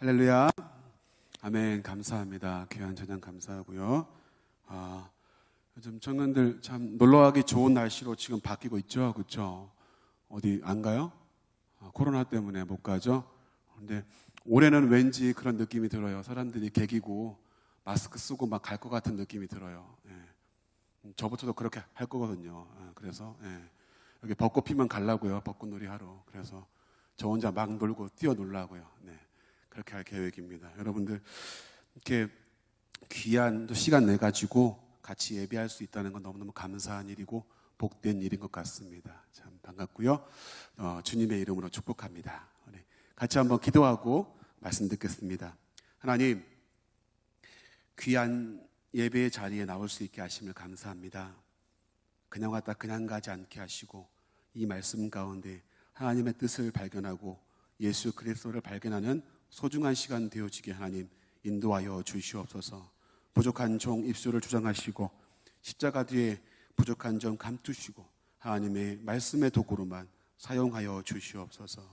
할렐루야. 아멘. 감사합니다. 귀한 찬양 감사하고요. 요즘 청년들 참 놀러가기 좋은 날씨로 지금 바뀌고 있죠. 그렇죠? 어디 안 가요? 코로나 때문에 못 가죠. 근데 올해는 왠지 그런 느낌이 들어요. 사람들이 개기고 마스크 쓰고 막 갈 것 같은 느낌이 들어요. 저부터도 그렇게 할 거거든요. 그래서 여기 벚꽃 피면 가려고요. 벚꽃놀이 하러. 그래서 저 혼자 막 놀고 뛰어놀라고요. 그렇게 할 계획입니다. 여러분들 이렇게 귀한 시간 내 가지고 같이 예배할 수 있다는 건 너무너무 감사한 일이고 복된 일인 것 같습니다. 참 반갑고요. 주님의 이름으로 축복합니다. 같이 한번 기도하고 말씀 듣겠습니다. 하나님, 귀한 예배의 자리에 나올 수 있게 하심을 감사합니다. 그냥 왔다 그냥 가지 않게 하시고 이 말씀 가운데 하나님의 뜻을 발견하고 예수 그리스도를 발견하는 소중한 시간 되어지게 하나님 인도하여 주시옵소서. 부족한 종 입술을 주장하시고 십자가 뒤에 부족한 점 감추시고 하나님의 말씀의 도구로만 사용하여 주시옵소서.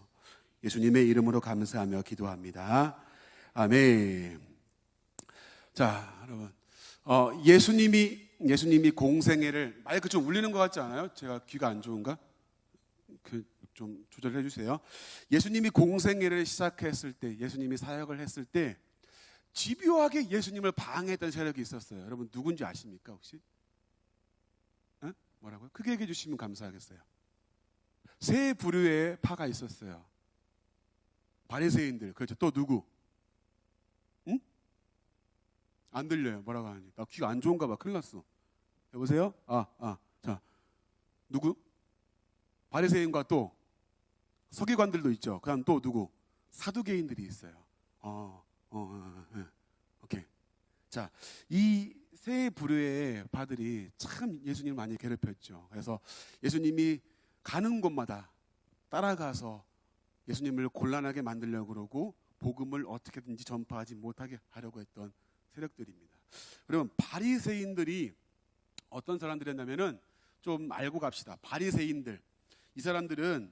예수님의 이름으로 감사하며 기도합니다. 아멘. 자, 여러분, 예수님이 공생애를 마이크 좀 울리는 것 같지 않아요? 제가 귀가 안 좋은가? 좀 조절해 주세요. 예수님이 공생애를 시작했을 때, 예수님이 사역을 했을 때 집요하게 예수님을 방해했던 세력이 있었어요. 여러분 누군지 아십니까 혹시? 뭐라고요? 크게 얘기해 주시면 감사하겠어요. 세 부류의 파가 있었어요. 바리새인들. 그렇죠. 또 누구? 응? 안 들려요. 뭐라고 하니? 나 귀가 안 좋은가 봐. 큰일 났어. 여보세요? 자, 누구? 바리새인과 또 서기관들도 있죠. 그다음 또 누구? 사두개인들이 있어요. 오케이. 자, 이 세 부류의 파들이 참 예수님을 많이 괴롭혔죠. 그래서 예수님이 가는 곳마다 따라가서 예수님을 곤란하게 만들려고 그러고 복음을 어떻게든지 전파하지 못하게 하려고 했던 세력들입니다. 그러면 바리새인들이 어떤 사람들이었냐면은 좀 알고 갑시다. 바리새인들, 이 사람들은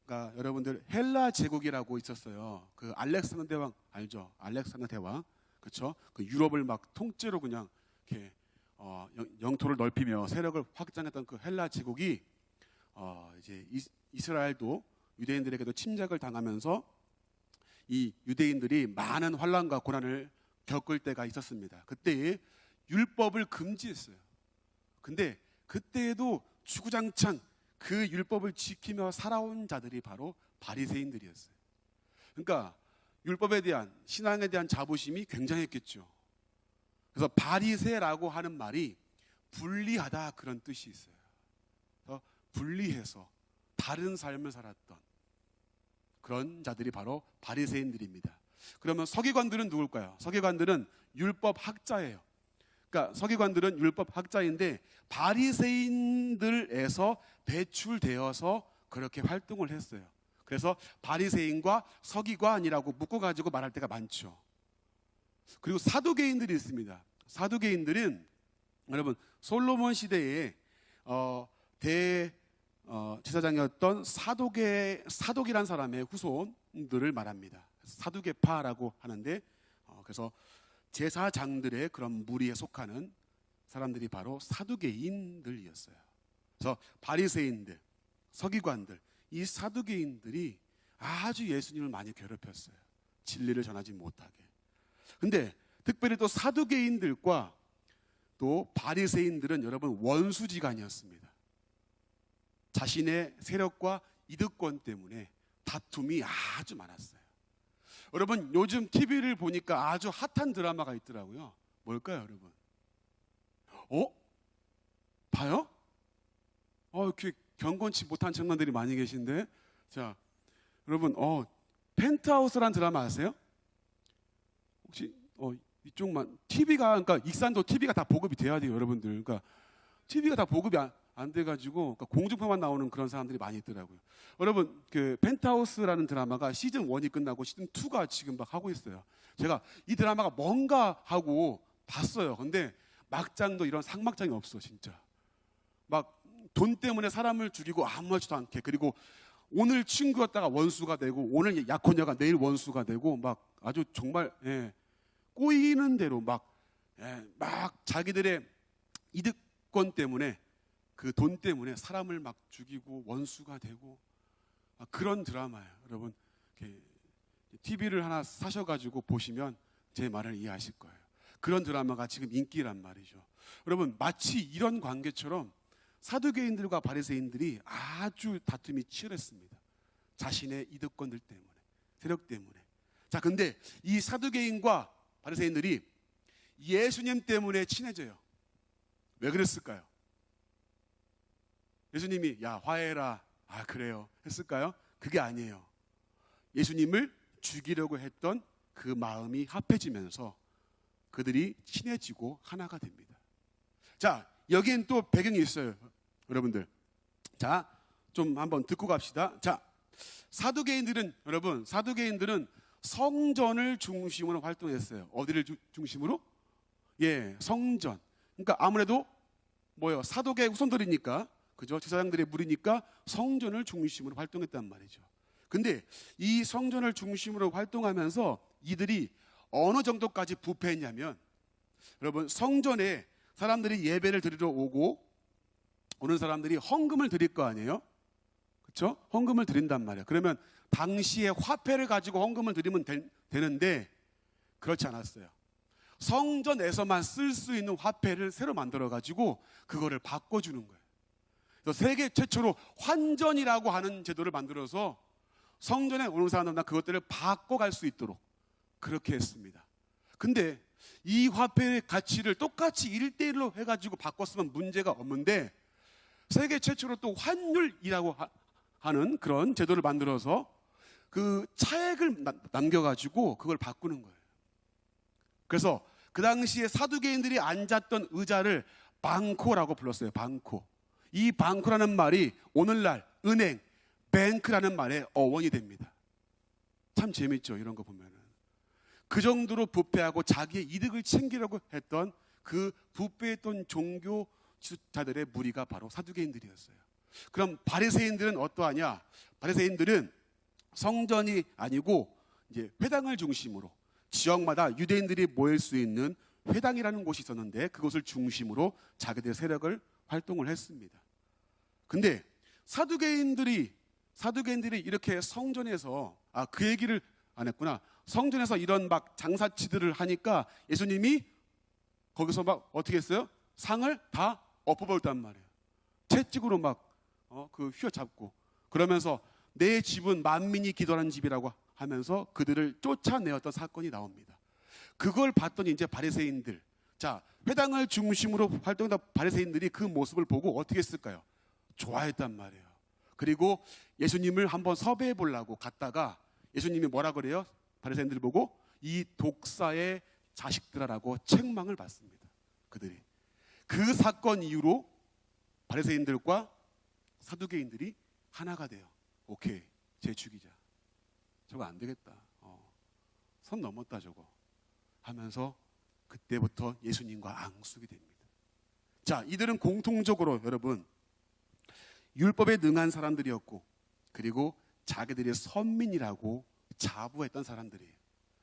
그러니까 여러분들 헬라 제국이라고 있었어요. 그 알렉산더 대왕 알죠? 알렉산더 대왕, 그렇죠? 그 유럽을 막 통째로 그냥 이렇게 영토를 넓히며 세력을 확장했던 그 헬라 제국이 이제 이스라엘도 유대인들에게도 침략을 당하면서 이 유대인들이 많은 환난과 고난을 겪을 때가 있었습니다. 그때 율법을 금지했어요. 근데 그때에도 주구장창 그 율법을 지키며 살아온 자들이 바로 바리새인들이었어요. 그러니까 율법에 대한, 신앙에 대한 자부심이 굉장했겠죠. 그래서 바리새라고 하는 말이 분리하다 그런 뜻이 있어요. 그래서 분리해서 다른 삶을 살았던 그런 자들이 바로 바리새인들입니다. 그러면 서기관들은 누굴까요? 서기관들은 율법 학자예요. 그러니까 서기관들은 율법 학자인데 바리새인들에서 배출되어서 그렇게 활동을 했어요. 그래서 바리새인과 서기관이라고 묶어가지고 말할 때가 많죠. 그리고 사두개인들이 있습니다. 사두개인들은 여러분 솔로몬 시대에 제사장이었던 사독이란 사람의 후손들을 말합니다. 사두개파라고 하는데 그래서 제사장들의 그런 무리에 속하는 사람들이 바로 사두개인들이었어요. 그래서 바리새인들, 서기관들, 이 사두개인들이 아주 예수님을 많이 괴롭혔어요. 진리를 전하지 못하게. 근데 특별히 또 사두개인들과 또 바리새인들은 여러분 원수지간이었습니다. 자신의 세력과 이득권 때문에 다툼이 아주 많았어요. 여러분 요즘 TV를 보니까 아주 핫한 드라마가 있더라고요. 뭘까요, 여러분? 봐요? 이렇게 경건치 못한 청년들이 많이 계신데, 자, 여러분, 펜트하우스란 드라마 아세요? 혹시 이쪽만 TV가 그러니까 익산도 TV가 다 보급이 돼야 돼요, 여러분들. 그러니까 TV가 다 보급이 안 돼가지고 그러니까 공중파만 나오는 그런 사람들이 많이 있더라고요. 여러분 그 펜트하우스라는 드라마가 시즌 1이 끝나고 시즌 2가 지금 막 하고 있어요. 제가 이 드라마가 뭔가 하고 봤어요. 근데 막장도 이런 상막장이 없어 진짜. 막 돈 때문에 사람을 죽이고 아무렇지도 않게, 그리고 오늘 친구였다가 원수가 되고 오늘 약혼녀가 내일 원수가 되고 막 아주 정말 꼬이는 대로 막 자기들의 이득권 때문에 그 돈 때문에 사람을 막 죽이고 원수가 되고 그런 드라마예요. 여러분 TV를 하나 사셔가지고 보시면 제 말을 이해하실 거예요. 그런 드라마가 지금 인기란 말이죠. 여러분 마치 이런 관계처럼 사두개인들과 바리새인들이 아주 다툼이 치열했습니다. 자신의 이득권들 때문에, 세력 때문에. 자, 근데 이 사두개인과 바리새인들이 예수님 때문에 친해져요. 왜 그랬을까요? 예수님이 야 화해해라, 아 그래요 했을까요? 그게 아니에요. 예수님을 죽이려고 했던 그 마음이 합해지면서 그들이 친해지고 하나가 됩니다. 자, 여기엔 또 배경이 있어요, 여러분들. 자, 좀 한번 듣고 갑시다. 자, 사두개인들은 성전을 중심으로 활동했어요. 어디를 중심으로? 성전. 그러니까 아무래도 뭐요? 사도계 후손들이니까, 그죠? 제사장들의 무리니까 성전을 중심으로 활동했단 말이죠. 근데 이 성전을 중심으로 활동하면서 이들이 어느 정도까지 부패했냐면, 여러분 성전에 사람들이 예배를 드리러 오는 사람들이 헌금을 드릴 거 아니에요? 그렇죠? 헌금을 드린단 말이에요. 그러면 당시에 화폐를 가지고 헌금을 드리면 되는데 그렇지 않았어요. 성전에서만 쓸 수 있는 화폐를 새로 만들어 가지고 그거를 바꿔주는 거예요. 그래서 세계 최초로 환전이라고 하는 제도를 만들어서 성전에 오는 사람들은 그것들을 바꿔갈 수 있도록 그렇게 했습니다. 근데 이 화폐의 가치를 똑같이 1대1로 해가지고 바꿨으면 문제가 없는데 세계 최초로 또 환율이라고 하는 그런 제도를 만들어서 그 차액을 남겨가지고 그걸 바꾸는 거예요. 그래서 그 당시에 사두개인들이 앉았던 의자를 방코라고 불렀어요. 방코. 이 방코라는 말이 오늘날 은행, 뱅크라는 말의 어원이 됩니다. 참 재밌죠, 이런 거 보면은. 그 정도로 부패하고 자기의 이득을 챙기려고 했던 그 부패했던 종교 지도자들의 무리가 바로 사두개인들이었어요. 그럼 바리새인들은 어떠하냐? 바리새인들은 성전이 아니고 이제 회당을 중심으로 지역마다 유대인들이 모일 수 있는 회당이라는 곳이 있었는데 그곳을 중심으로 자기들의 세력을 활동을 했습니다. 근데 사두개인들이 이렇게 성전에서 그 얘기를 안 했구나. 성전에서 이런 막 장사치들을 하니까 예수님이 거기서 막 어떻게 했어요? 상을 다 엎어버렸단 말이에요. 채찍으로 막 그 휘어잡고 그러면서 내 집은 만민이 기도하는 집이라고 하면서 그들을 쫓아내었던 사건이 나옵니다. 그걸 봤더니 이제 바리새인들, 자 회당을 중심으로 활동했던 바리새인들이 그 모습을 보고 어떻게 했을까요? 좋아했단 말이에요. 그리고 예수님을 한번 섭외해 보려고 갔다가 예수님이 뭐라 그래요? 바리새인들을 보고 이 독사의 자식들아라고 책망을 받습니다. 그들이 그 사건 이후로 바리새인들과 사두개인들이 하나가 돼요. 오케이, 쟤 죽이자. 저거 안 되겠다. 선 넘었다 저거 하면서 그때부터 예수님과 앙숙이 됩니다. 자, 이들은 공통적으로 여러분 율법에 능한 사람들이었고 그리고 자기들이 선민이라고 자부했던 사람들이에요.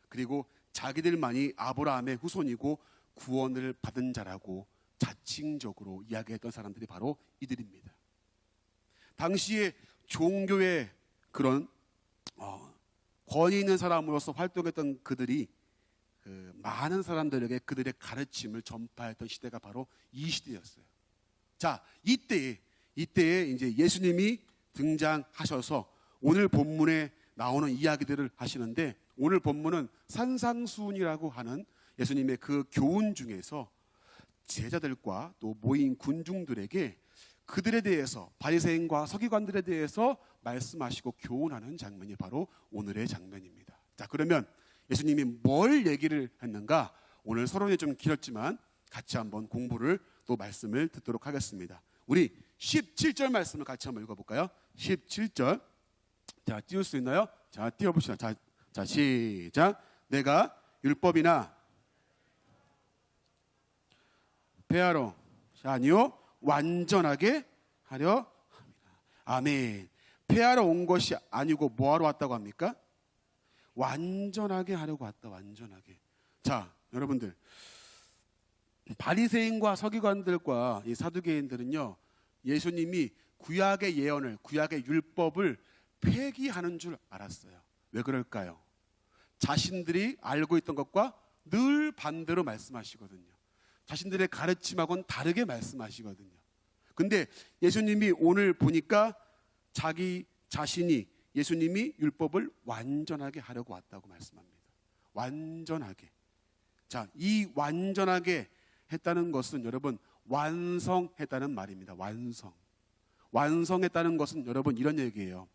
그리고 자기들만이 아브라함의 후손이고 구원을 받은 자라고 자칭적으로 이야기했던 사람들이 바로 이들입니다. 당시에 종교의 그런 권위 있는 사람으로서 활동했던 그들이 많은 사람들에게 그들의 가르침을 전파했던 시대가 바로 이 시대였어요. 자, 이때에 이제 예수님이 등장하셔서 오늘 본문에 나오는 이야기들을 하시는데 오늘 본문은 산상수훈이라고 하는 예수님의 그 교훈 중에서 제자들과 또 모인 군중들에게 그들에 대해서 바리새인과 서기관들에 대해서 말씀하시고 교훈하는 장면이 바로 오늘의 장면입니다. 자, 그러면 예수님이 뭘 얘기를 했는가? 오늘 서론이 좀 길었지만 같이 한번 공부를 또 말씀을 듣도록 하겠습니다. 우리 17절 말씀을 같이 한번 읽어볼까요? 17절. 자, 띄울 수 있나요? 자, 띄워봅시다. 자, 시작. 내가 율법이나 폐하러 아니요 완전하게 하려 합니다. 아멘. 폐하러 온 것이 아니고 뭐하러 왔다고 합니까? 완전하게 하려고 왔다. 완전하게. 자, 여러분들, 바리새인과 서기관들과 이 사두개인들은요, 예수님이 구약의 예언을, 구약의 율법을 폐기하는 줄 알았어요. 왜 그럴까요? 자신들이 알고 있던 것과 늘 반대로 말씀하시거든요. 자신들의 가르침하고는 다르게 말씀하시거든요. 근데 예수님이 오늘 보니까 자기 자신이, 예수님이 율법을 완전하게 하려고 왔다고 말씀합니다. 완전하게. 자, 이 완전하게 했다는 것은 여러분 완성했다는 말입니다. 완성했다는 것은 여러분 이런 얘기예요.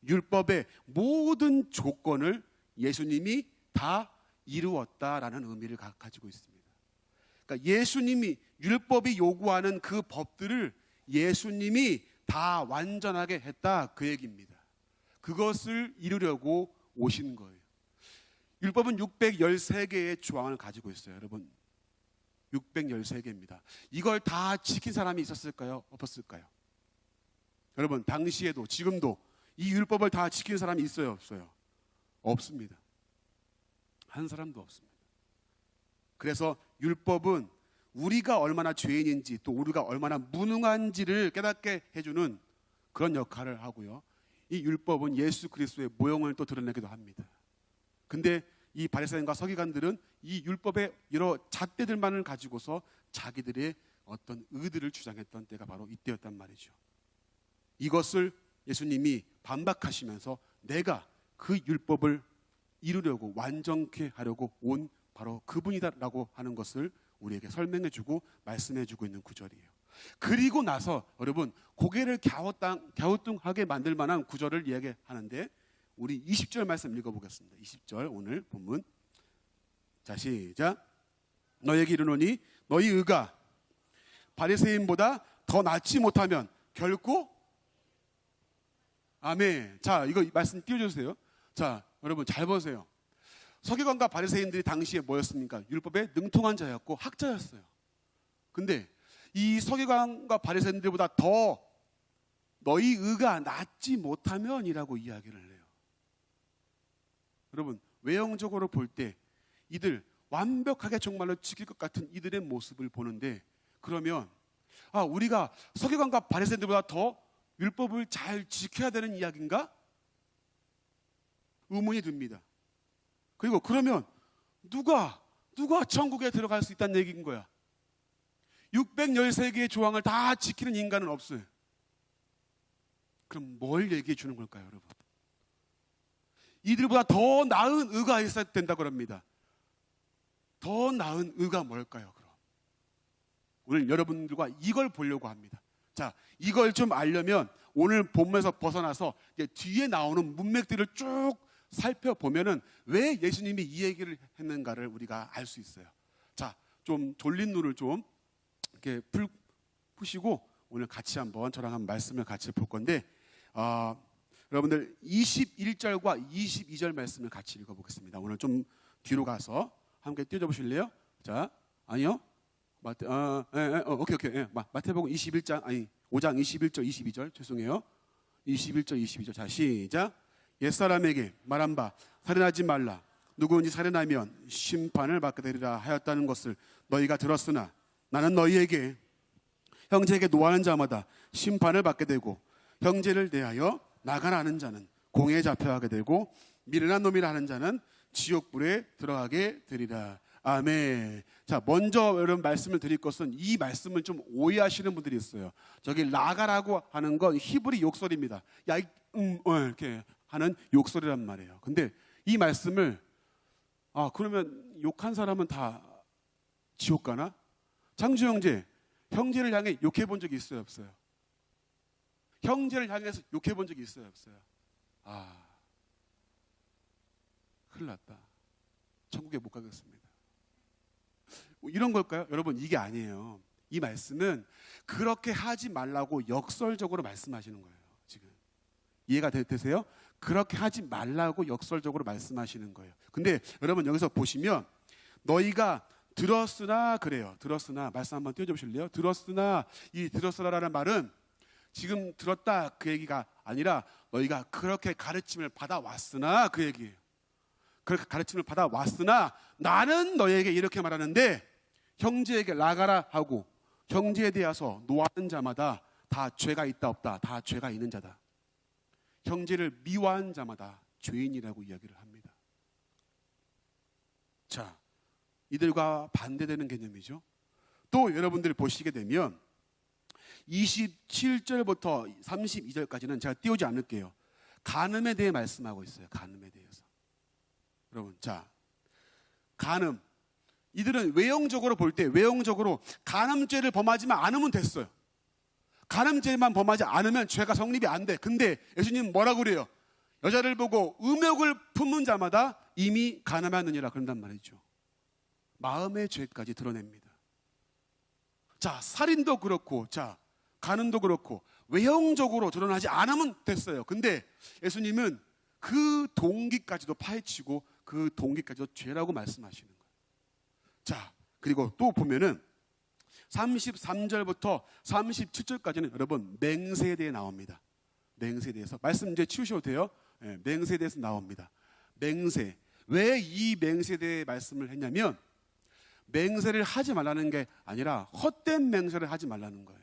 율법의 모든 조건을 예수님이 다 이루었다라는 의미를 가지고 있습니다. 그러니까 예수님이, 율법이 요구하는 그 법들을 예수님이 다 완전하게 했다, 그 얘기입니다. 그것을 이루려고 오신 거예요. 율법은 613개의 조항을 가지고 있어요. 여러분 613개입니다. 이걸 다 지킨 사람이 있었을까요? 없었을까요? 여러분 당시에도 지금도 이 율법을 다 지킨 사람이 있어요? 없어요? 없습니다. 한 사람도 없습니다. 그래서 율법은 우리가 얼마나 죄인인지, 또 우리가 얼마나 무능한지를 깨닫게 해주는 그런 역할을 하고요, 이 율법은 예수 그리스도의 모형을 또 드러내기도 합니다. 근데 이 바리새인과 서기관들은 이 율법의 여러 잣대들만을 가지고서 자기들의 어떤 의들을 주장했던 때가 바로 이때였단 말이죠. 이것을 예수님이 반박하시면서 내가 그 율법을 이루려고, 완전케 하려고 온 바로 그분이다라고 하는 것을 우리에게 설명해주고 말씀해주고 있는 구절이에요. 그리고 나서 여러분 고개를 갸우뚱하게 만들 만한 구절을 이야기하는데, 우리 20절 말씀 읽어보겠습니다. 20절 오늘 본문. 자, 시작. 너에게 이르노니 너희 의가 바리새인보다 더 낫지 못하면 결코, 아멘. 자, 이거 말씀 띄워주세요. 자, 여러분 잘 보세요. 서기관과 바리새인들이 당시에 뭐였습니까? 율법에 능통한 자였고 학자였어요. 근데 이 서기관과 바리새인들보다 더 너희 의가 낫지 못하면이라고 이야기를 해요. 여러분 외형적으로 볼 때 이들 완벽하게 정말로 지킬 것 같은 이들의 모습을 보는데, 그러면 우리가 서기관과 바리새인들보다 더 율법을 잘 지켜야 되는 이야기인가? 의문이 듭니다. 그리고 그러면 누가 천국에 들어갈 수 있다는 얘기인 거야? 613개의 조항을 다 지키는 인간은 없어요. 그럼 뭘 얘기해 주는 걸까요, 여러분? 이들보다 더 나은 의가 있어야 된다고 합니다. 더 나은 의가 뭘까요, 그럼? 오늘 여러분들과 이걸 보려고 합니다. 자, 이걸 좀 알려면 오늘 본문에서 벗어나서 이제 뒤에 나오는 문맥들을 쭉 살펴보면은 왜 예수님이 이 얘기를 했는가를 우리가 알 수 있어요. 자, 좀 졸린 눈을 좀 이렇게 푸시고 오늘 같이 한번 저랑 한 말씀을 같이 볼 건데, 여러분들 21절과 22절 말씀을 같이 읽어보겠습니다. 오늘 좀 뒤로 가서 함께 띄워줘 보실래요? 자, 아니요. 오케이. 마태복음 21장, 5장 21절, 22절, 죄송해요. 21절, 22절. 자, 시작. 옛사람에게 말한 바 살인하지 말라. 누구든지 살인하면 심판을 받게 되리라 하였다는 것을 너희가 들었으나 나는 너희에게 형제에게 노하는 자마다 심판을 받게 되고 형제를 대하여 나가라 하는 자는 공회에 잡혀가게 되고 미련한 놈이라 하는 자는 지옥불에 들어가게 되리라. 아멘. 자, 먼저 여러분 말씀을 드릴 것은, 이 말씀을 좀 오해하시는 분들이 있어요. 저기 나가라고 하는 건 히브리 욕설입니다. 야, 이렇게 하는 욕설이란 말이에요. 근데 이 말씀을 그러면 욕한 사람은 다 지옥 가나? 장주 형제, 형제를 향해 욕해 본 적이 있어요, 없어요? 형제를 향해서 욕해 본 적이 있어요, 없어요? 큰일 났다. 천국에 못 가겠습니다. 이런 걸까요? 여러분, 이게 아니에요. 이 말씀은 그렇게 하지 말라고 역설적으로 말씀하시는 거예요. 지금 이해가 되세요? 그렇게 하지 말라고 역설적으로 말씀하시는 거예요. 근데 여러분 여기서 보시면 너희가 들었으나 그래요. 들었으나 말씀 한번 띄워줘 보실래요? 들었으나, 이 들었으나라는 말은 지금 들었다 그 얘기가 아니라 너희가 그렇게 가르침을 받아왔으나, 그 얘기예요. 그렇게 가르침을 받아왔으나 나는 너희에게 이렇게 말하는데, 형제에게 나가라 하고 형제에 대하여 노하는 자마다 다 죄가 있다 없다, 다 죄가 있는 자다. 형제를 미워하는 자마다 죄인이라고 이야기를 합니다. 자, 이들과 반대되는 개념이죠. 또 여러분들 보시게 되면 27절부터 32절까지는 제가 띄우지 않을게요. 간음에 대해 말씀하고 있어요. 간음에 대해서. 여러분, 자, 간음. 이들은 외형적으로 볼 때, 외형적으로 간음죄를 범하지만 않으면 됐어요. 간음죄만 범하지 않으면 죄가 성립이 안 돼. 근데 예수님 뭐라고 그래요? 여자를 보고 음욕을 품는 자마다 이미 간음하느니라 그런단 말이죠. 마음의 죄까지 드러냅니다. 자, 살인도 그렇고, 자, 간음도 그렇고 외형적으로 드러나지 않으면 됐어요. 근데 예수님은 그 동기까지도 파헤치고 그 동기까지도 죄라고 말씀하시는 거예요. 자, 그리고 또 보면은 33절부터 37절까지는 여러분 맹세에 대해 나옵니다. 맹세에 대해서 말씀 이제 치우셔도 돼요. 네, 맹세에 대해서 나옵니다. 맹세. 왜 이 맹세에 대해 말씀을 했냐면, 맹세를 하지 말라는 게 아니라 헛된 맹세를 하지 말라는 거예요.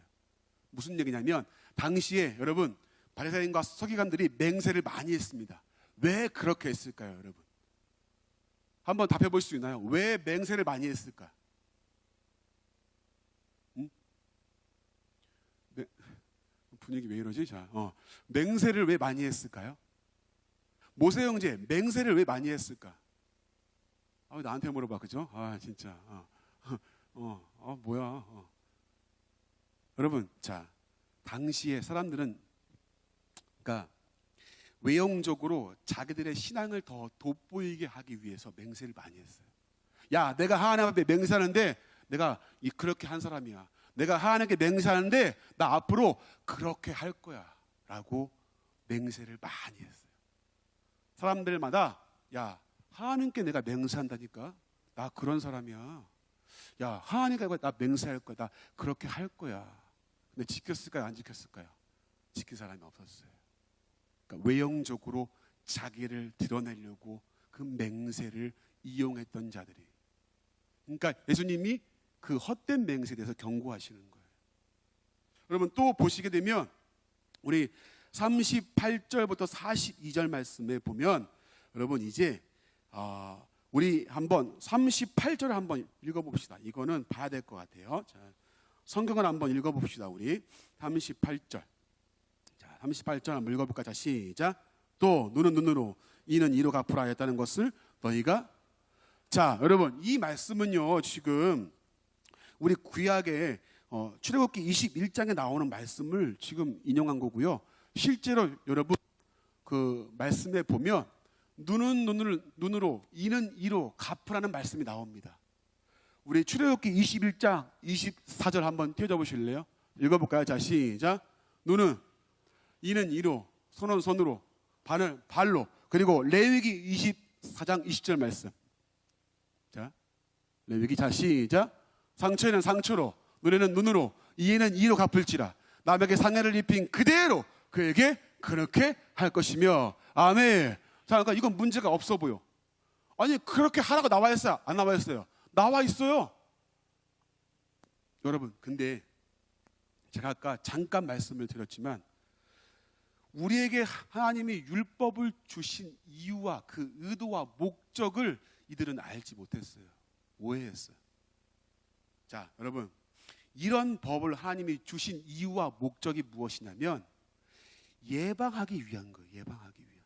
무슨 얘기냐면, 당시에 여러분 바리새인과 서기관들이 맹세를 많이 했습니다. 왜 그렇게 했을까요, 여러분? 한번 답해 볼 수 있나요? 왜 맹세를 많이 했을까? 네. 분위기 왜 이러지? 자, 맹세를 왜 많이 했을까요? 모세 형제, 맹세를 왜 많이 했을까? 나한테 물어봐, 그죠? 진짜. 뭐야? 여러분, 자, 당시에 사람들은, 그러니까 외형적으로 자기들의 신앙을 더 돋보이게 하기 위해서 맹세를 많이 했어요. 야, 내가 하나님 앞에 맹세하는데 내가 그렇게 한 사람이야. 내가 하나님께 맹세하는데 나 앞으로 그렇게 할 거야 라고 맹세를 많이 했어요. 사람들마다, 야, 하나님께 내가 맹세한다니까? 나 그런 사람이야. 야, 하나님께 나 맹세할 거야. 나 그렇게 할 거야. 근데 지켰을까요? 안 지켰을까요? 지킨 사람이 없었어요. 그러니까 외형적으로 자기를 드러내려고 그 맹세를 이용했던 자들이. 그러니까 예수님이 그 헛된 맹세에 대해서 경고하시는 거예요. 여러분, 또 보시게 되면 우리 38절부터 42절 말씀에 보면, 여러분 이제 우리 한번 38절 한번 읽어봅시다. 이거는 봐야 될 것 같아요. 자, 성경을 한번 읽어봅시다. 우리 38절. 자, 38절 한번 읽어볼까? 자, 시작. 또 눈은 눈으로, 이는 이로 갚으라 했다는 것을 너희가. 자, 여러분 이 말씀은요, 지금 우리 구약의 출애굽기 21장에 나오는 말씀을 지금 인용한 거고요. 실제로 여러분 그 말씀에 보면 눈은 눈으로, 이는 이로 갚으라는 말씀이 나옵니다. 우리 출애굽기 21장 24절 한번 띄워줘 보실래요? 읽어볼까요? 자, 시작. 눈은, 이는 이로, 손은 손으로, 발은 발로. 그리고 레위기 24장 20절 말씀. 자, 레위기, 자, 시작. 상처에는 상처로, 눈에는 눈으로, 이에는 이로 갚을지라. 남에게 상해를 입힌 그대로 그에게 그렇게 할 것이며. 아멘. 자, 그러니까 이건 문제가 없어 보여. 아니, 그렇게 하라고 나와 있어요? 안 나와 있어요? 나와 있어요. 여러분, 근데 제가 아까 잠깐 말씀을 드렸지만, 우리에게 하나님이 율법을 주신 이유와 그 의도와 목적을 이들은 알지 못했어요. 오해했어요. 자, 여러분, 이런 법을 하나님이 주신 이유와 목적이 무엇이냐면 예방하기 위한 거예요. 예방하기 위한.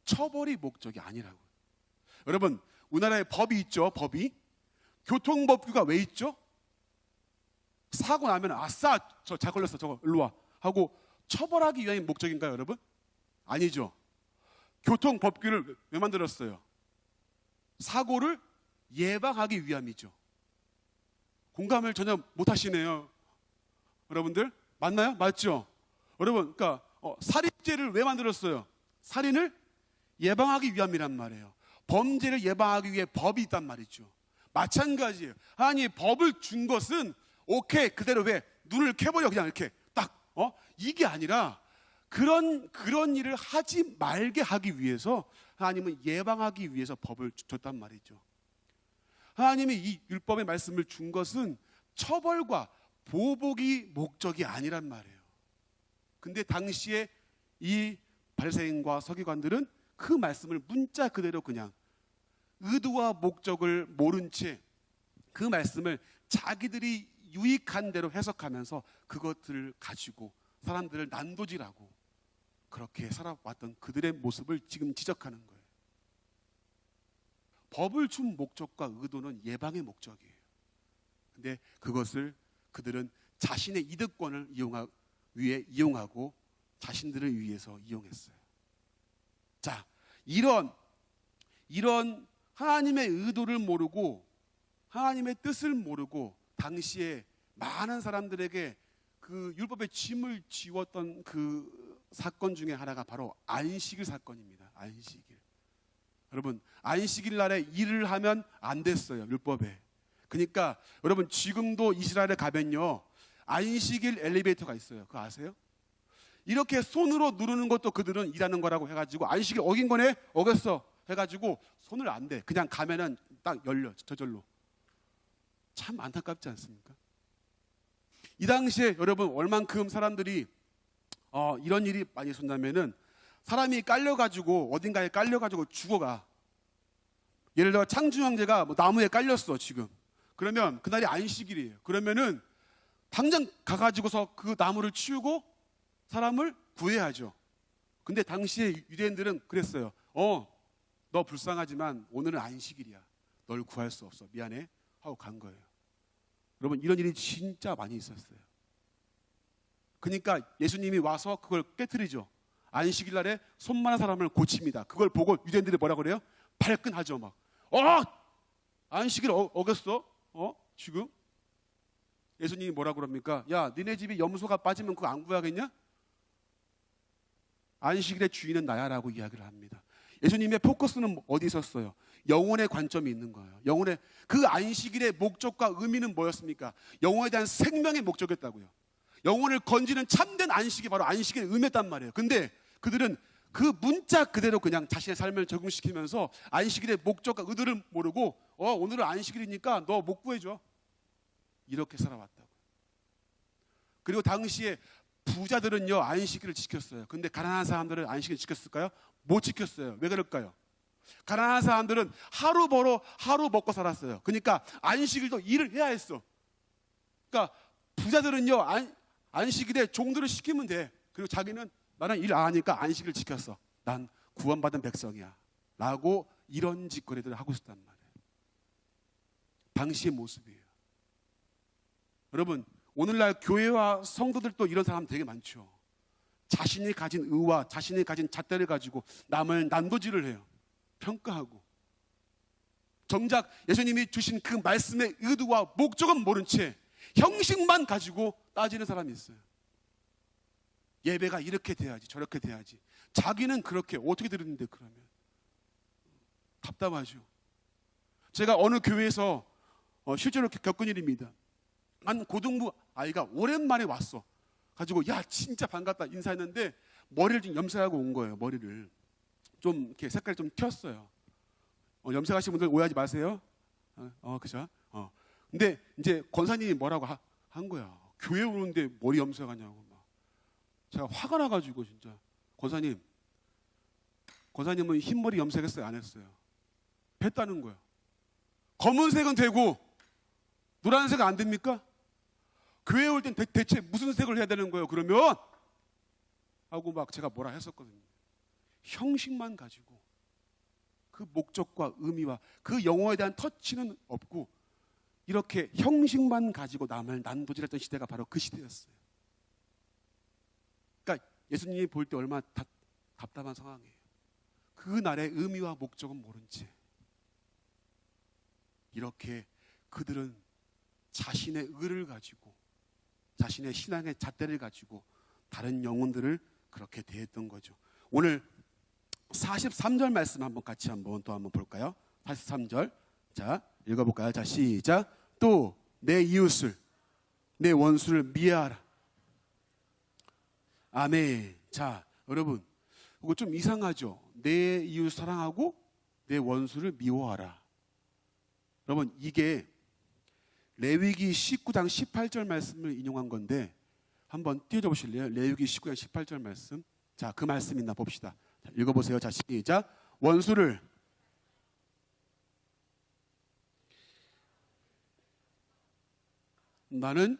처벌이 목적이 아니라고요. 여러분, 우리나라에 법이 있죠. 법이. 교통법규가 왜 있죠? 사고 나면 아싸, 저 잘 걸렸어, 저거 일로 와 하고 처벌하기 위한 목적인가요, 여러분? 아니죠. 교통법규를 왜 만들었어요? 사고를 예방하기 위함이죠. 공감을 전혀 못 하시네요. 여러분들 맞나요? 맞죠? 여러분, 그러니까 살인죄를 왜 만들었어요? 살인을 예방하기 위함이란 말이에요. 범죄를 예방하기 위해 법이 있단 말이죠. 마찬가지예요. 하나님이 법을 준 것은 오케이, 그대로 왜 눈을 캐버려, 그냥 이렇게 딱 이게 아니라 그런 일을 하지 말게 하기 위해서 하나님은 예방하기 위해서 법을 줬단 말이죠. 하나님이 이 율법의 말씀을 준 것은 처벌과 보복이 목적이 아니란 말이에요. 근데 당시에 이 바리새인과 서기관들은 그 말씀을 문자 그대로 그냥 의도와 목적을 모른 채 그 말씀을 자기들이 유익한 대로 해석하면서 그것들을 가지고 사람들을 난도질하고 그렇게 살아왔던 그들의 모습을 지금 지적하는 거예요. 법을 준 목적과 의도는 예방의 목적이에요. 근데 그것을 그들은 자신의 이득권을 이용하고 자신들을 위해서 이용했어요. 자, 이런 하나님의 의도를 모르고 하나님의 뜻을 모르고 당시에 많은 사람들에게 그 율법의 짐을 지웠던 그 사건 중에 하나가 바로 안식일 사건입니다. 안식일. 여러분, 안식일 날에 일을 하면 안 됐어요, 율법에. 그러니까 여러분, 지금도 이스라엘에 가면요, 안식일 엘리베이터가 있어요. 그거 아세요? 이렇게 손으로 누르는 것도 그들은 일하는 거라고 해가지고 안식일 어긴 거네? 어겼어 해가지고 손을 안 대. 그냥 가면은 딱 열려, 저절로. 참 안타깝지 않습니까? 이 당시에 여러분 얼만큼 사람들이 이런 일이 많이 있었냐면은 사람이 깔려가지고 어딘가에 깔려가지고 죽어가. 예를 들어 창중 형제가 뭐 나무에 깔렸어 지금. 그러면 그날이 안식일이에요. 그러면은 당장 가가지고서 그 나무를 치우고 사람을 구해야죠. 근데 당시에 유대인들은 그랬어요. 너 불쌍하지만 오늘은 안식일이야. 널 구할 수 없어. 미안해. 하고 간 거예요. 여러분, 이런 일이 진짜 많이 있었어요. 그러니까 예수님이 와서 그걸 깨트리죠. 안식일 날에 손만한 사람을 고칩니다. 그걸 보고 유대인들이 뭐라 그래요? 발끈하죠. 막 안식일 어겼어? 지금? 예수님이 뭐라 그럽니까? 야, 니네 집이 염소가 빠지면 그거 안 구하겠냐? 안식일의 주인은 나야 라고 이야기를 합니다. 예수님의 포커스는 어디 있었어요? 영혼의 관점이 있는 거예요. 영혼의 그 안식일의 목적과 의미는 뭐였습니까? 영혼에 대한 생명의 목적이었다고요. 영혼을 건지는 참된 안식이 바로 안식일의 의미였단 말이에요. 근데 그들은 그 문자 그대로 그냥 자신의 삶을 적용시키면서 안식일의 목적과 의도를 모르고 오늘은 안식일이니까 너 못 구해줘. 이렇게 살아왔다고. 그리고 당시에 부자들은요 안식일을 지켰어요. 근데 가난한 사람들은 안식일을 지켰을까요? 못 지켰어요. 왜 그럴까요? 가난한 사람들은 하루 벌어 하루 먹고 살았어요. 그러니까 안식일도 일을 해야 했어. 그러니까 부자들은요 안식일에 종들을 시키면 돼. 그리고 자기는 나는 일 안 하니까 안식일을 지켰어. 난 구원받은 백성이야 라고 이런 짓거리들을 하고 있었단 말이에요. 당시의 모습이에요. 여러분, 오늘날 교회와 성도들도 이런 사람 되게 많죠. 자신이 가진 의와 자신이 가진 잣대를 가지고 남을 난도질을 해요. 평가하고. 정작 예수님이 주신 그 말씀의 의도와 목적은 모른 채 형식만 가지고 따지는 사람이 있어요. 예배가 이렇게 돼야지 저렇게 돼야지. 자기는 그렇게 어떻게 들었는데 그러면 답답하죠. 제가 어느 교회에서 실제로 겪은 일입니다. 한 고등부 아이가 오랜만에 왔어. 가지고 야 진짜 반갑다 인사했는데 머리를 좀 염색하고 온 거예요. 머리를 좀 이렇게 색깔이 좀 튀었어요. 염색하신 분들 오해하지 마세요. 그죠? 근데 이제 권사님이 뭐라고 한 거야. 교회 오는데 머리 염색하냐고 막. 제가 화가 나가지고 진짜 권사님은 흰머리 염색했어요? 안 했어요? 했다는 거야. 검은색은 되고 노란색은 안 됩니까? 교회 올 땐 대체 무슨 색을 해야 되는 거예요? 그러면 하고 막 제가 뭐라 했었거든요. 형식만 가지고 그 목적과 의미와 그 영어에 대한 터치는 없고 이렇게 형식만 가지고 남을 난도질했던 시대가 바로 그 시대였어요. 그러니까 예수님이 볼 때 얼마나 답답한 상황이에요. 그날의 의미와 목적은 모른 채 이렇게 그들은 자신의 의를 가지고 자신의 신앙의 잣대를 가지고 다른 영혼들을 그렇게 대했던 거죠. 오늘 43절 말씀 한번 같이 또 한번 볼까요? 43절. 자, 읽어볼까요? 자, 시작. 또 내 이웃을 내 원수를 미워하라. 아멘. 자, 여러분, 이거 좀 이상하죠? 내 이웃 사랑하고 내 원수를 미워하라. 여러분, 이게 레위기 19장 18절 말씀을 인용한 건데 한번 띄워줘 보실래요? 레위기 19장 18절 말씀. 자, 그 말씀 있나 봅시다. 자, 읽어보세요. 자, 시작. 원수를 나는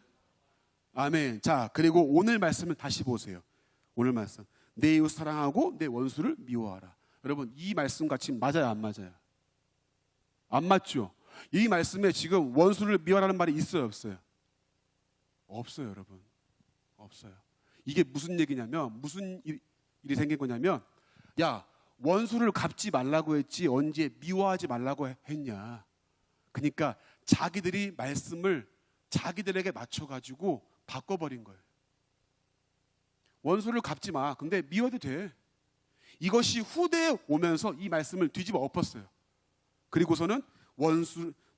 아멘. 자, 그리고 오늘 말씀을 다시 보세요. 오늘 말씀. 내 이웃 사랑하고 내 원수를 미워하라. 여러분, 이 말씀 같이 맞아요, 안 맞아요? 안 맞죠? 이 말씀에 지금 원수를 미워하라는 말이 있어요, 없어요? 없어요, 여러분. 없어요. 이게 무슨 얘기냐면, 무슨 일이 생긴 거냐면, 야, 원수를 갚지 말라고 했지 언제 미워하지 말라고 했냐. 그러니까 자기들이 말씀을 자기들에게 맞춰가지고 바꿔버린 거예요. 원수를 갚지 마. 근데 미워도 돼. 이것이 후대에 오면서 이 말씀을 뒤집어 엎었어요. 그리고서는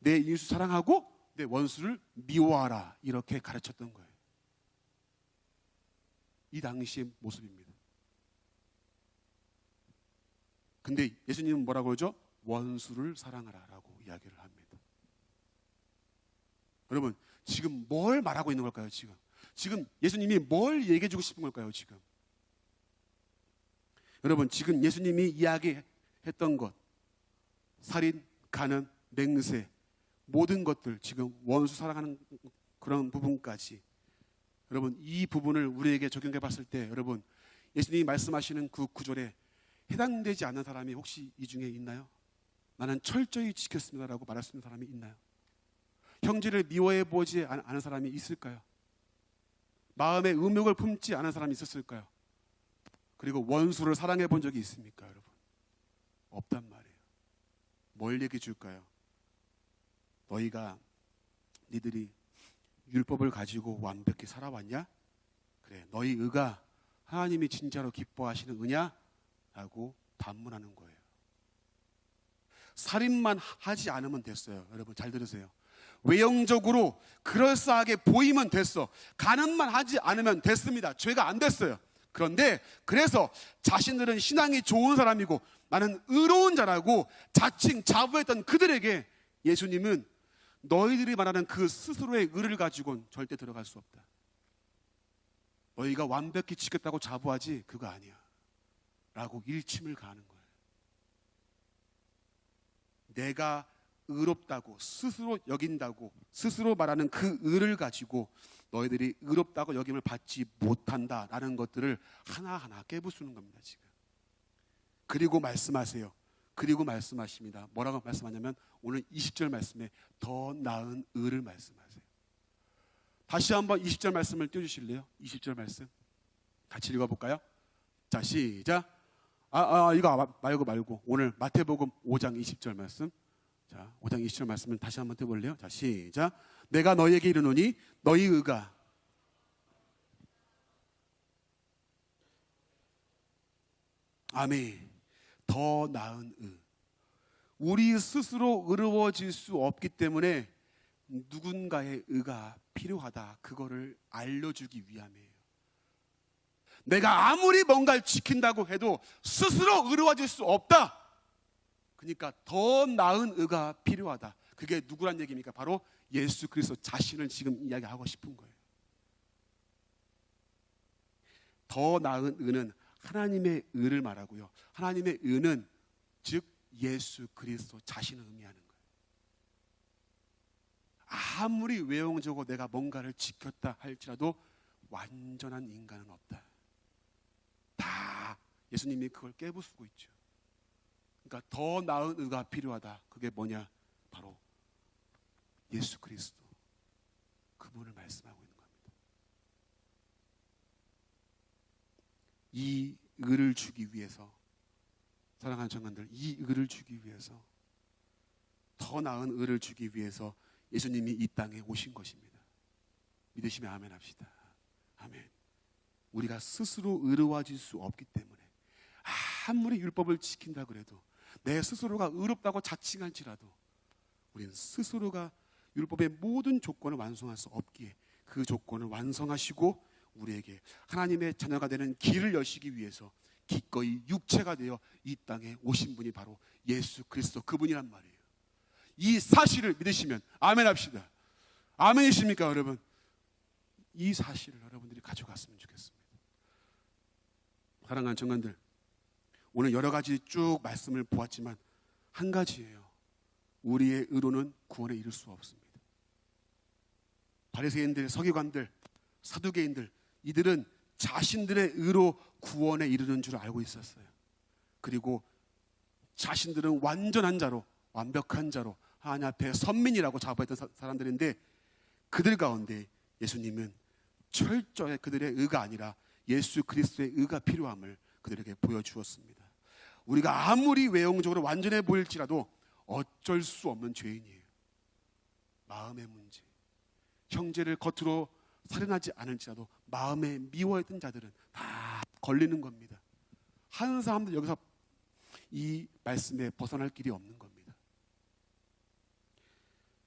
내 이웃 사랑하고 내 원수를 미워하라 이렇게 가르쳤던 거예요. 이 당시의 모습입니다. 근데 예수님은 뭐라고 그러죠? 원수를 사랑하라라고 이야기를 합니다. 여러분, 지금 뭘 말하고 있는 걸까요? 지금 예수님이 뭘 얘기해 주고 싶은 걸까요? 지금 여러분, 지금 예수님이 이야기했던 것, 살인, 간음, 맹세, 모든 것들, 지금 원수 사랑하는 그런 부분까지, 여러분, 이 부분을 우리에게 적용해 봤을 때, 여러분, 예수님이 말씀하시는 그 구절에 해당되지 않는 사람이 혹시 이 중에 있나요? 나는 철저히 지켰습니다라고 말할 수 있는 사람이 있나요? 형제를 미워해 보지 않은 사람이 있을까요? 마음에 음욕을 품지 않은 사람이 있었을까요? 그리고 원수를 사랑해 본 적이 있습니까, 여러분? 없단 말이에요. 뭘 얘기해 줄까요? 니들이 율법을 가지고 완벽히 살아왔냐? 그래, 너희 의가 하나님이 진짜로 기뻐하시는 의냐? 라고 반문하는 거예요. 살인만 하지 않으면 됐어요. 여러분, 잘 들으세요. 외형적으로 그럴싸하게 보이면 됐어. 간음만 하지 않으면 됐습니다. 죄가 안 됐어요. 그런데 그래서 자신들은 신앙이 좋은 사람이고 나는 의로운 자라고 자칭 자부했던 그들에게 예수님은 너희들이 말하는 그 스스로의 의를 가지고는 절대 들어갈 수 없다. 너희가 완벽히 지켰다고 자부하지 그거 아니야 라고 일침을 가하는 거예요. 내가 의롭다고 스스로 여긴다고 스스로 말하는 그 의를 가지고 너희들이 의롭다고 여김을 받지 못한다라는 것들을 하나하나 깨부수는 겁니다. 지금. 그리고 말씀하세요. 그리고 말씀하십니다. 뭐라고 말씀하냐면 오늘 20절 말씀에 더 나은 의를 말씀하세요. 다시 한번 20절 말씀을 띄워주실래요? 20절 말씀 같이 읽어볼까요? 자, 시작. 이거 말고 오늘 마태복음 5장 20절 말씀. 자, 5장 20절 말씀을 다시 한번 떼볼래요? 자, 시작. 내가 너희에게 이르노니 너희 의가 아멘. 더 나은 의. 우리 스스로 의로워질 수 없기 때문에 누군가의 의가 필요하다. 그거를 알려주기 위함이에요. 내가 아무리 뭔가를 지킨다고 해도 스스로 의로워질 수 없다. 그러니까 더 나은 의가 필요하다. 그게 누구란 얘기입니까? 바로 예수 그리스도 자신을 지금 이야기하고 싶은 거예요. 더 나은 의는 하나님의 의를 말하고요. 하나님의 의는 즉 예수 그리스도 자신을 의미하는 거예요. 아무리 외형적으로 내가 뭔가를 지켰다 할지라도 완전한 인간은 없다. 다 예수님이 그걸 깨부수고 있죠. 그러니까 더 나은 의가 필요하다. 그게 뭐냐? 바로 예수 그리스도. 그분을 말씀하고 있는 겁니다. 이 의를 주기 위해서, 사랑하는 청년들, 이 의를 주기 위해서, 더 나은 의를 주기 위해서 예수님이 이 땅에 오신 것입니다. 믿으시면 아멘 합시다. 아멘. 우리가 스스로 의로워질 수 없기 때문에 아무리 율법을 지킨다 그래도 내 스스로가 의롭다고 자칭할지라도 우리는 스스로가 율법의 모든 조건을 완성할 수 없기에 그 조건을 완성하시고 우리에게 하나님의 자녀가 되는 길을 여시기 위해서 기꺼이 육체가 되어 이 땅에 오신 분이 바로 예수 그리스도 그분이란 말이에요. 이 사실을 믿으시면 아멘 합시다. 아멘이십니까 여러분? 이 사실을 여러분들이 가져갔으면 좋겠습니다. 사랑하는 청년들, 오늘 여러 가지 쭉 말씀을 보았지만 한 가지예요. 우리의 의로는 구원에 이를 수 없습니다. 바리새인들, 서기관들, 사두개인들, 이들은 자신들의 의로 구원에 이르는 줄 알고 있었어요. 그리고 자신들은 완전한 자로, 완벽한 자로 하나님 앞에 선민이라고 자부했던 사람들인데, 그들 가운데 예수님은 철저히 그들의 의가 아니라 예수 그리스도의 의가 필요함을 그들에게 보여주었습니다. 우리가 아무리 외형적으로 완전해 보일지라도 어쩔 수 없는 죄인이에요. 마음의 문제. 형제를 겉으로 살인하지 않을지라도 마음에 미워했던 자들은 다 걸리는 겁니다. 한 사람도 여기서 이 말씀에 벗어날 길이 없는 겁니다.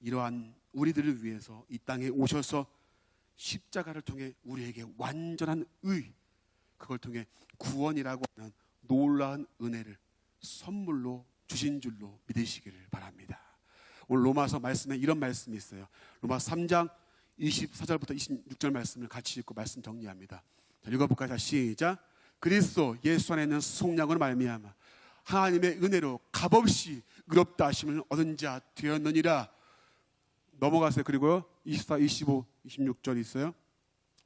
이러한 우리들을 위해서 이 땅에 오셔서 십자가를 통해 우리에게 완전한 의, 그걸 통해 구원이라고 하는 놀라운 은혜를 선물로 주신 줄로 믿으시기를 바랍니다. 오늘 로마서 말씀에 이런 말씀이 있어요. 로마서 3장 24절부터 26절 말씀을 같이 읽고 말씀 정리합니다. 자, 읽어볼까요? 자, 시작. 그리스도 예수 안에 있는 속량으로 말미암아 하나님의 은혜로 값없이 의롭다 하심을 얻은 자 되었느니라. 넘어가세요. 그리고요 24, 25, 26절 있어요.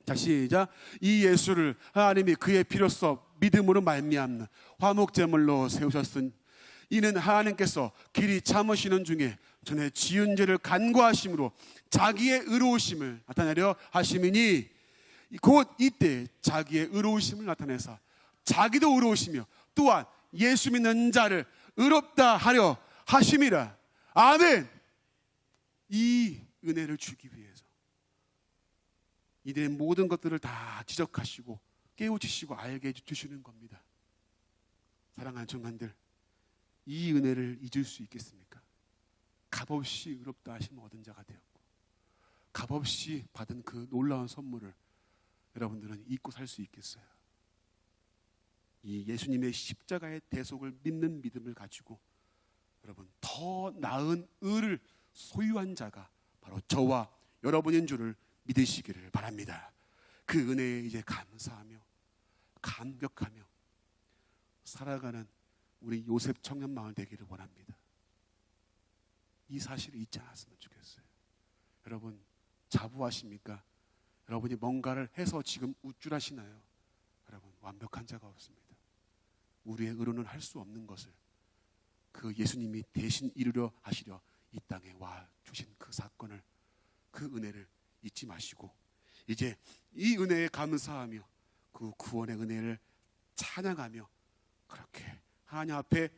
자, 시작. 이 예수를 하나님이 그의 피로써 믿음으로 말미암는 화목제물로 세우셨으니 이는 하나님께서 길이 참으시는 중에 전에 지은 죄를 간과하심으로 자기의 의로우심을 나타내려 하심이니 곧 이때 자기의 의로우심을 나타내사 자기도 의로우시며 또한 예수 믿는 자를 의롭다 하려 하심이라. 아멘. 이 은혜를 주기 위해서 이들의 모든 것들을 다 지적하시고 깨우치시고 알게 해주시는 겁니다. 사랑하는 청년들, 이 은혜를 잊을 수 있겠습니까? 값없이 의롭다 하심을 얻은 자가 되었고 값없이 받은 그 놀라운 선물을 여러분들은 잊고 살 수 있겠어요? 이 예수님의 십자가의 대속을 믿는 믿음을 가지고 여러분 더 나은 의를 소유한 자가 바로 저와 여러분인 줄을 믿으시기를 바랍니다. 그 은혜에 이제 감사하며 감격하며 살아가는 우리 요셉 청년 마을 되기를 원합니다. 이 사실을 잊지 않았으면 좋겠어요. 여러분 자부하십니까? 여러분이 뭔가를 해서 지금 우쭐하시나요? 여러분 완벽한 자가 없습니다. 우리의 의로는 할 수 없는 것을 그 예수님이 대신 이루려 하시려 이 땅에 와 주신 그 사건을, 그 은혜를 잊지 마시고 이제 이 은혜에 감사하며 그 구원의 은혜를 찬양하며 그렇게 하나님 앞에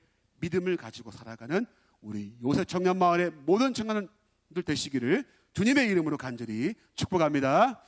믿음을 가지고 살아가는 우리 요셉 청년 마을의 모든 청년들 되시기를 주님의 이름으로 간절히 축복합니다.